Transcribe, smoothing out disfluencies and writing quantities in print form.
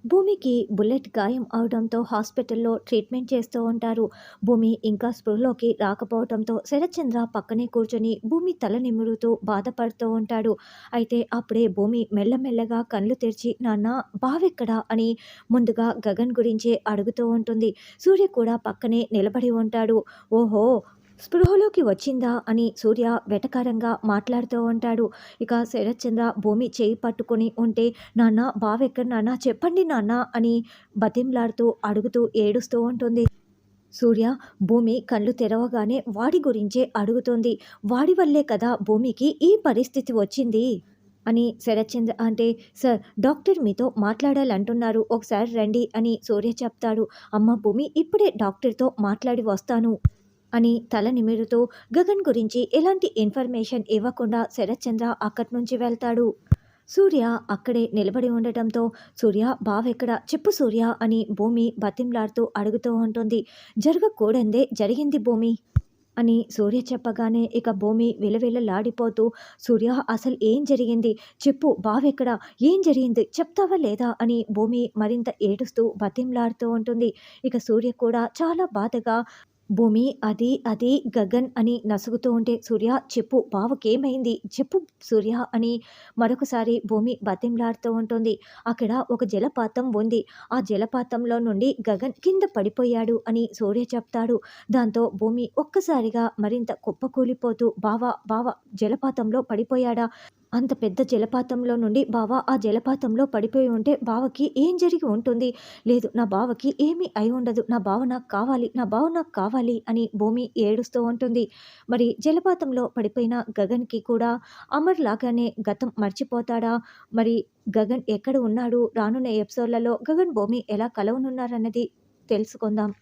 భూమికి బుల్లెట్ గాయం అవడంతో హాస్పిటల్లో ట్రీట్మెంట్ చేస్తూ ఉంటారు. భూమి ఇంకా స్పృహలోకి రాకపోవడంతో శరత్చంద్ర పక్కనే కూర్చొని భూమి తల నిమురుతూ బాధపడుతూ ఉంటాడు. అయితే అప్పుడే భూమి మెల్లమెల్లగా కళ్ళు తెరిచి నాన్న బావెక్కడా అని ముందుగా గగన్ గురించే అడుగుతూ ఉంటుంది. సూర్య కూడా పక్కనే నిలబడి ఉంటాడు. ఓహో, స్పృహలోకి వచ్చిందా అని సూర్య వెటకారంగా మాట్లాడుతూ ఉంటాడు. ఇక శరత్చంద్ర భూమి చేయి పట్టుకొని ఉంటే నాన్న బావెక్కడ నాన్న చెప్పండి నాన్న అని బతిమలాడుతూ అడుగుతూ ఏడుస్తూ ఉంటుంది. సూర్య భూమి కళ్ళు తెరవగానే వాడి గురించే అడుగుతుంది. వాడి వల్లే కదా భూమికి ఈ పరిస్థితి వచ్చింది అని శరత్చంద్ర అంటే, సార్ డాక్టర్ మీతో మాట్లాడాలంటున్నారు, ఒకసారి రండి అని సూర్య చెప్తాడు. అమ్మ భూమి ఇప్పుడే డాక్టర్తో మాట్లాడి వస్తాను అని తల నిమురుతూ గగన్ గురించి ఎలాంటి ఇన్ఫర్మేషన్ ఇవ్వకుండా శరత్చంద్ర అక్కడి నుంచి వెళ్తాడు. సూర్య అక్కడే నిలబడి ఉండటంతో సూర్య బావెక్కడ చెప్పు సూర్య అని భూమి బతిమలాడుతూ అడుగుతూ ఉంటుంది. జరగకూడందే జరిగింది భూమి అని సూర్య చెప్పగానే ఇక భూమి విలవిలలాడిపోతూ సూర్య అసలు ఏం జరిగింది చెప్పు బావెక్కడ, ఏం జరిగింది చెప్తావా లేదా అని భూమి మరింత ఏడుస్తూ బతిమలాడుతూ ఉంటుంది. ఇక సూర్య కూడా చాలా బాధగా భూమి అది అది గగన్ అని నసుగుతూ ఉంటే సూర్య చెప్పు బావకేమైంది చెప్పు సూర్య అని మరొకసారి భూమి బతిమలాడుతూ ఉంటుంది. అక్కడ ఒక జలపాతం ఉంది. ఆ జలపాతంలో నుండి గగన్ కింద పడిపోయాడు అని సూర్య చెప్తాడు. దాంతో భూమి ఒక్కసారిగా మరింత కుప్పకూలిపోతూ బావ బావ జలపాతంలో పడిపోయాడా, అంత పెద్ద జలపాతంలో నుండి బావ ఆ జలపాతంలో పడిపోయి ఉంటే బావకి ఏం జరిగి ఉంటుంది, లేదు నా బావకి ఏమీ అయి ఉండదు, నా బావ నాకు కావాలి, నా బావ నాకు కావాలి అని భూమి ఏడుస్తూ ఉంటుంది. మరి జలపాతంలో పడిపోయిన గగన్కి కూడా అమర్ లాగానే గతం మర్చిపోతాడా, మరి గగన్ ఎక్కడ ఉన్నాడు, రానున్న ఎపిసోడ్లలో గగన్ భూమి ఎలా కలవనున్నారన్నది తెలుసుకుందాం.